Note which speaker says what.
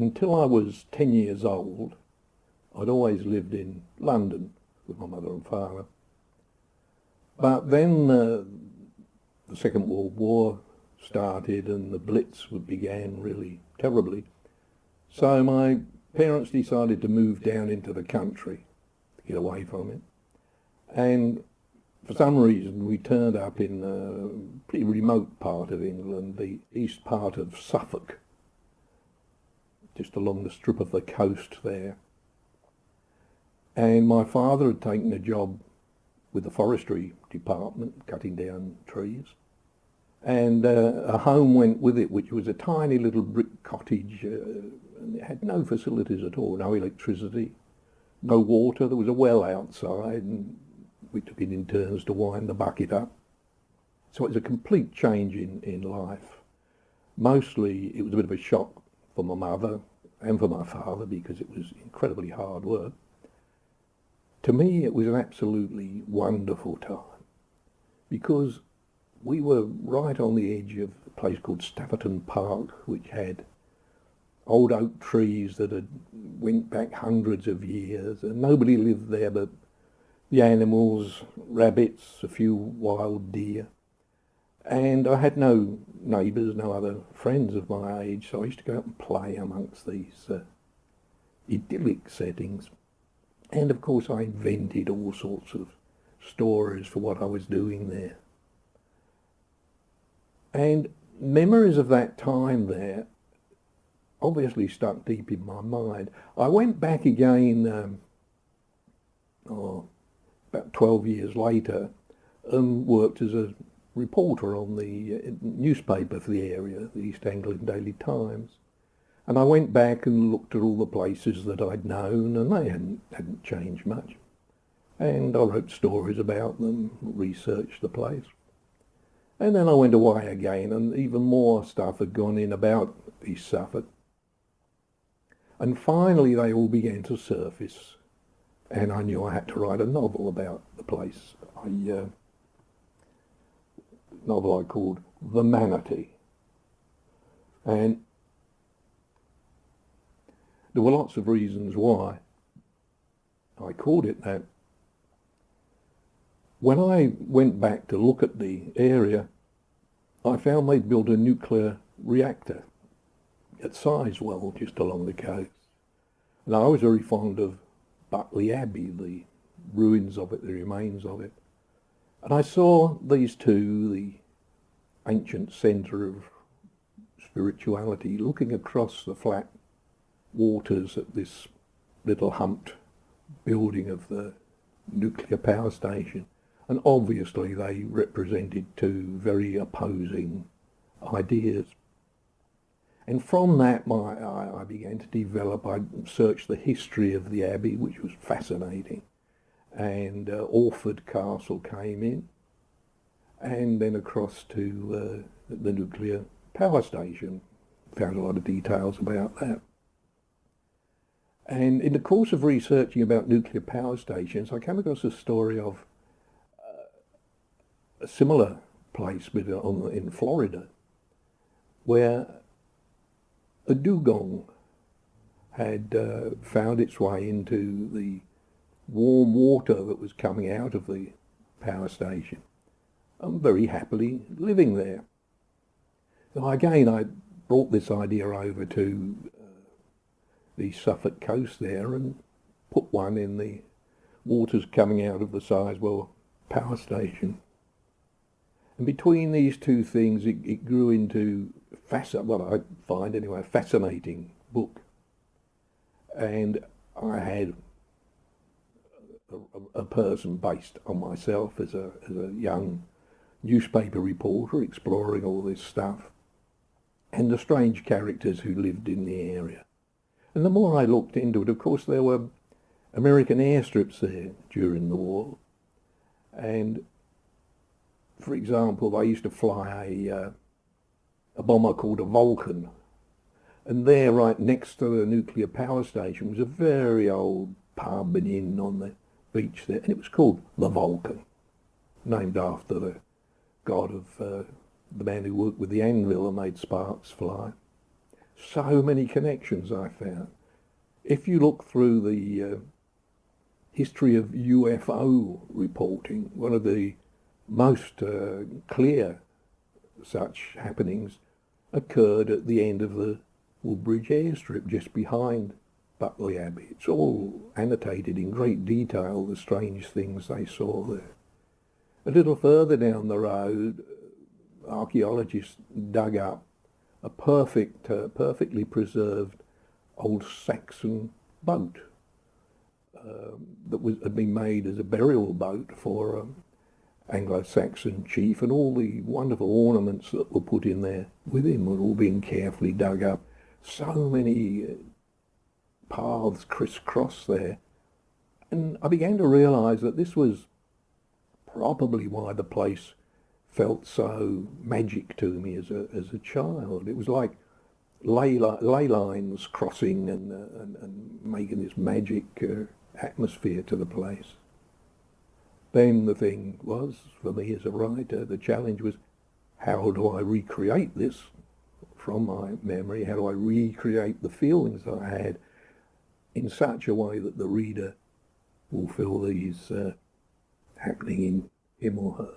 Speaker 1: until I was 10 years old, I'd always lived in London with my mother and father. But then the Second World War started and the Blitz began really terribly. So my parents decided to move down into the country to get away from it. And for some reason we turned up in a pretty remote part of England, the east part of Suffolk, just along the strip of the coast there. And my father had taken a job with the forestry department, cutting down trees. And a home went with it, which was a tiny little brick cottage. And it had no facilities at all, no electricity, no water. There was a well outside, and we took it in turns to wind the bucket up. So it was a complete change in life. Mostly it was a bit of a shock for my mother and for my father because it was incredibly hard work. To me, it was an absolutely wonderful time because we were right on the edge of a place called Stafferton Park, which had old oak trees that had went back hundreds of years, and nobody lived there but the animals, rabbits, a few wild deer. And I had no neighbours, no other friends of my age, so I used to go out and play amongst these idyllic settings. And of course I invented all sorts of stories for what I was doing there. And memories of that time there obviously stuck deep in my mind. I went back again about 12 years later and worked as a reporter on the newspaper for the area, the East Anglian Daily Times. And I went back and looked at all the places that I'd known, and they hadn't changed much. And I wrote stories about them, researched the place. And then I went away again, and even more stuff had gone in about East Suffolk. And finally they all began to surface, and I knew I had to write a novel about the place. A novel I called The Manatee. And there were lots of reasons why I called it that. When I went back to look at the area, I found they'd built a nuclear reactor at Sizewell, just along the coast. And I was very fond of Butley Abbey, the ruins of it, the remains of it. And I saw these two, the ancient centre of spirituality, looking across the flat waters at this little humped building of the nuclear power station. And obviously they represented two very opposing ideas. And from that I began to develop, I searched the history of the Abbey, which was fascinating. And Orford Castle came in, and then across to the nuclear power station. Found a lot of details about that. And in the course of researching about nuclear power stations, I came across a story of a similar place in Florida, where a dugong had found its way into the warm water that was coming out of the power station. I'm very happily living there. So again, I brought this idea over to the Suffolk coast there and put one in the waters coming out of the Sizewell power station. And between these two things, it grew into, I find anyway, a fascinating book. And I had a person based on myself as a young newspaper reporter exploring all this stuff, and the strange characters who lived in the area. And the more I looked into it, of course, there were American airstrips there during the war. And, for example, they used to fly a bomber called a Vulcan. And there, right next to the nuclear power station, was a very old pub and inn on the beach there. And it was called the Vulcan, named after the god of the man who worked with the anvil and made sparks fly. So many connections I found. If you look through the history of UFO reporting, one of the most clear such happenings occurred at the end of the Woodbridge airstrip just behind Buckley Abbey. It's all annotated in great detail, the strange things they saw there. A little further down the road, archaeologists dug up a perfectly preserved old Saxon boat that had been made as a burial boat for an Anglo-Saxon chief, and all the wonderful ornaments that were put in there with him were all being carefully dug up. So many paths crisscross there. And I began to realise that this was probably why the place felt so magic to me as a child. It was like ley lines crossing and making this magic atmosphere to the place. Then the thing was, for me as a writer, the challenge was, how do I recreate this from my memory? How do I recreate the feelings I had in such a way that the reader will feel these happening in him or her?